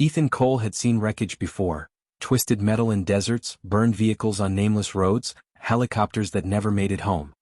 Ethan Cole had seen wreckage before: twisted metal in deserts, burned vehicles on nameless roads, helicopters that never made it home.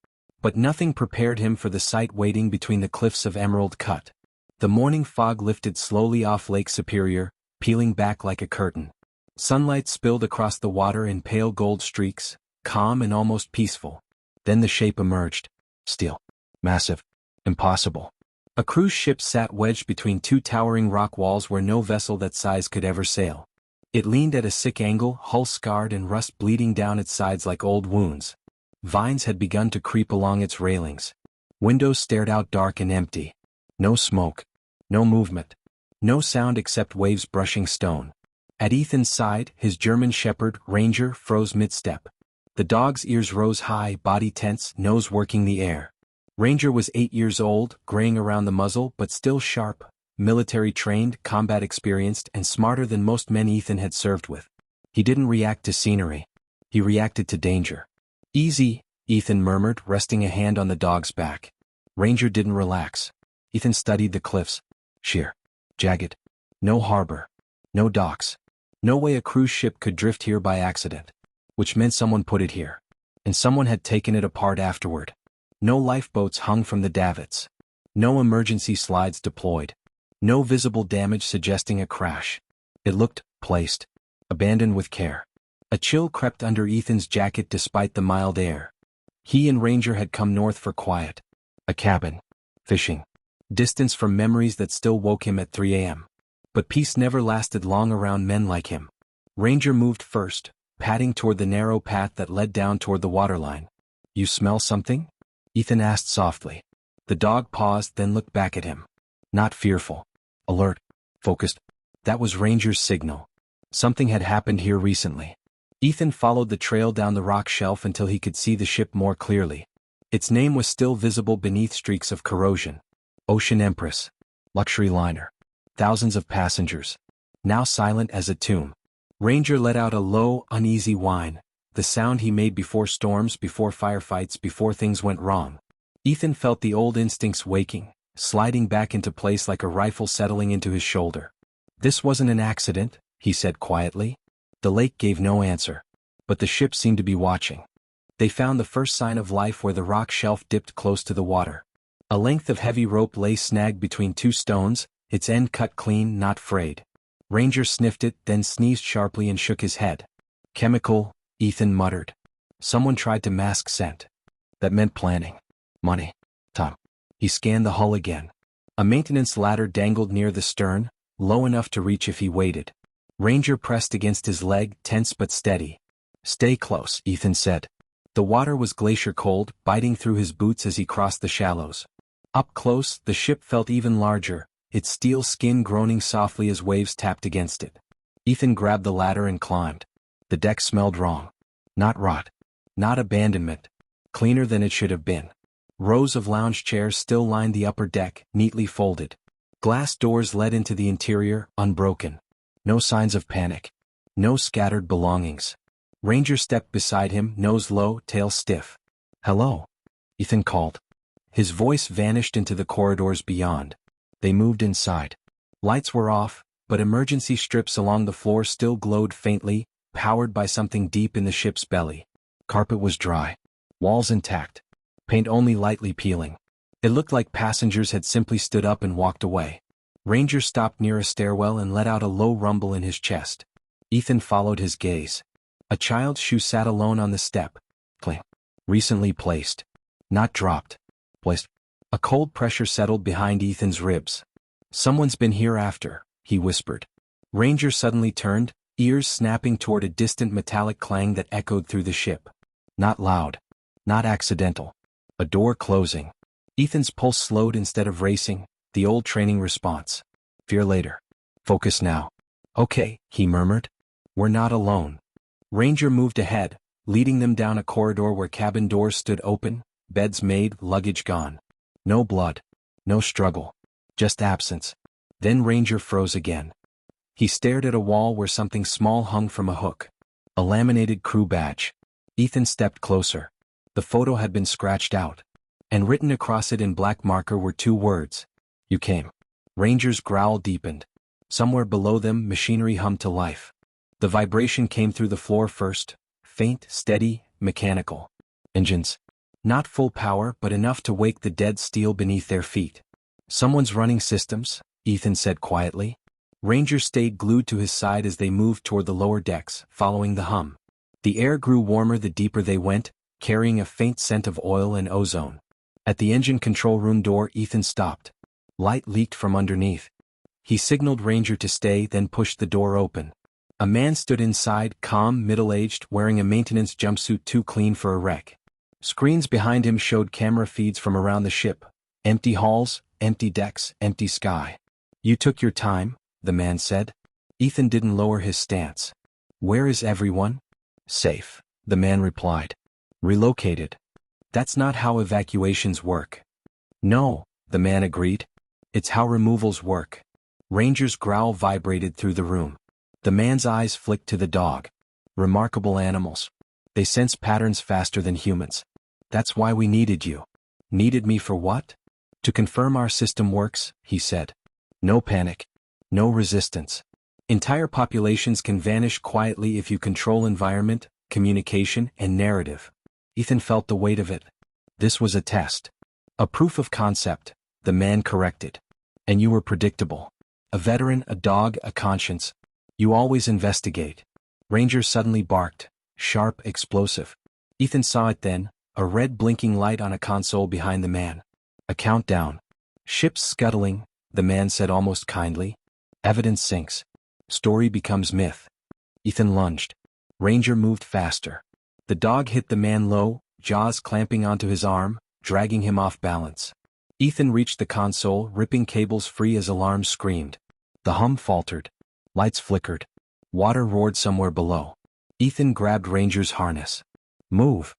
But nothing prepared him for the sight waiting between the cliffs of Emerald Cut. The morning fog lifted slowly off Lake Superior, peeling back like a curtain. Sunlight spilled across the water in pale gold streaks, calm and almost peaceful. Then the shape emerged. Steel. Massive. Impossible. A cruise ship sat wedged between two towering rock walls where no vessel that size could ever sail. It leaned at a sick angle, hull scarred and rust bleeding down its sides like old wounds. Vines had begun to creep along its railings. Windows stared out dark and empty. No smoke. No movement. No sound except waves brushing stone. At Ethan's side, his German shepherd, Ranger, froze mid-step. The dog's ears rose high, body tense, nose working the air. Ranger was 8 years old, graying around the muzzle but still sharp, military-trained, combat-experienced, and smarter than most men Ethan had served with. He didn't react to scenery. He reacted to danger. "Easy," Ethan murmured, resting a hand on the dog's back. Ranger didn't relax. Ethan studied the cliffs. Sheer. Jagged. No harbor. No docks. No way a cruise ship could drift here by accident. Which meant someone put it here. And someone had taken it apart afterward. No lifeboats hung from the davits. No emergency slides deployed. No visible damage suggesting a crash. It looked placed. Abandoned with care. A chill crept under Ethan's jacket despite the mild air. He and Ranger had come north for quiet. A cabin. Fishing. Distance from memories that still woke him at 3 a.m. But peace never lasted long around men like him. Ranger moved first, padding toward the narrow path that led down toward the waterline. "You smell something?" Ethan asked softly. The dog paused, then looked back at him. Not fearful. Alert. Focused. That was Ranger's signal. Something had happened here recently. Ethan followed the trail down the rock shelf until he could see the ship more clearly. Its name was still visible beneath streaks of corrosion. Ocean Empress. Luxury liner. Thousands of passengers. Now silent as a tomb. Ranger let out a low, uneasy whine, the sound he made before storms, before firefights, before things went wrong. Ethan felt the old instincts waking, sliding back into place like a rifle settling into his shoulder. "This wasn't an accident," he said quietly. The lake gave no answer. But the ship seemed to be watching. They found the first sign of life where the rock shelf dipped close to the water. A length of heavy rope lay snagged between two stones, its end cut clean, not frayed. Ranger sniffed it, then sneezed sharply and shook his head. "Chemical," Ethan muttered. Someone tried to mask scent. That meant planning. Money. Time. He scanned the hull again. A maintenance ladder dangled near the stern, low enough to reach if he waited. Ranger pressed against his leg, tense but steady. "Stay close," Ethan said. The water was glacier cold, biting through his boots as he crossed the shallows. Up close, the ship felt even larger, its steel skin groaning softly as waves tapped against it. Ethan grabbed the ladder and climbed. The deck smelled wrong. Not rot. Not abandonment. Cleaner than it should have been. Rows of lounge chairs still lined the upper deck, neatly folded. Glass doors led into the interior, unbroken. No signs of panic. No scattered belongings. Ranger stepped beside him, nose low, tail stiff. "Hello," Ethan called. His voice vanished into the corridors beyond. They moved inside. Lights were off, but emergency strips along the floor still glowed faintly, powered by something deep in the ship's belly. Carpet was dry. Walls intact. Paint only lightly peeling. It looked like passengers had simply stood up and walked away. Ranger stopped near a stairwell and let out a low rumble in his chest. Ethan followed his gaze. A child's shoe sat alone on the step. Clean. Recently placed. Not dropped. Placed. A cold pressure settled behind Ethan's ribs. "Someone's been here after," he whispered. Ranger suddenly turned, ears snapping toward a distant metallic clang that echoed through the ship. Not loud. Not accidental. A door closing. Ethan's pulse slowed instead of racing, the old training response. "Fear later. Focus now." "Okay," he murmured. "We're not alone." Ranger moved ahead, leading them down a corridor where cabin doors stood open, beds made, luggage gone. No blood. No struggle. Just absence. Then Ranger froze again. He stared at a wall where something small hung from a hook. A laminated crew badge. Ethan stepped closer. The photo had been scratched out. And written across it in black marker were two words. "You came." Ranger's growl deepened. Somewhere below them, machinery hummed to life. The vibration came through the floor first, faint, steady, mechanical. Engines. Not full power, but enough to wake the dead steel beneath their feet. Someone's running systems, Ethan said quietly. Ranger stayed glued to his side as they moved toward the lower decks, following the hum. The air grew warmer the deeper they went, carrying a faint scent of oil and ozone. At the engine control room door, Ethan stopped. Light leaked from underneath. He signaled Ranger to stay, then pushed the door open. A man stood inside, calm, middle-aged, wearing a maintenance jumpsuit too clean for a wreck. Screens behind him showed camera feeds from around the ship. Empty halls, empty decks, empty sky. "You took your time," the man said. Ethan didn't lower his stance. "Where is everyone?" "Safe," the man replied. "Relocated." "That's not how evacuations work." "No," the man agreed. "It's how removals work." Ranger's growl vibrated through the room. The man's eyes flicked to the dog. "Remarkable animals. They sense patterns faster than humans. That's why we needed you." "Needed me for what?" "To confirm our system works," he said. "No panic. No resistance. Entire populations can vanish quietly if you control environment, communication, and narrative." Ethan felt the weight of it. This was a test. A proof of concept, the man corrected. "And you were predictable. A veteran, a dog, a conscience. You always investigate." Ranger suddenly barked, sharp, explosive. Ethan saw it then, a red blinking light on a console behind the man. A countdown. "Ships scuttling," the man said almost kindly. "Evidence sinks. Story becomes myth." Ethan lunged. Ranger moved faster. The dog hit the man low, jaws clamping onto his arm, dragging him off balance. Ethan reached the console, ripping cables free as alarms screamed. The hum faltered. Lights flickered. Water roared somewhere below. Ethan grabbed Ranger's harness. "Move."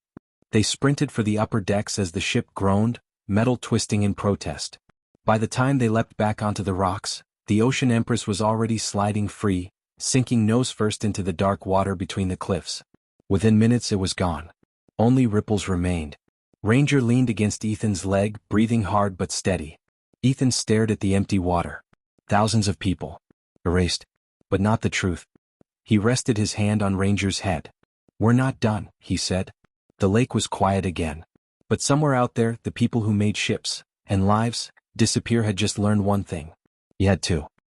They sprinted for the upper decks as the ship groaned, metal twisting in protest. By the time they leapt back onto the rocks, the Ocean Empress was already sliding free, sinking nose first into the dark water between the cliffs. Within minutes it was gone. Only ripples remained. Ranger leaned against Ethan's leg, breathing hard but steady. Ethan stared at the empty water. Thousands of people. Erased. But not the truth. He rested his hand on Ranger's head. "We're not done," he said. The lake was quiet again. But somewhere out there, the people who made ships, and lives, disappear had just learned one thing. You had to.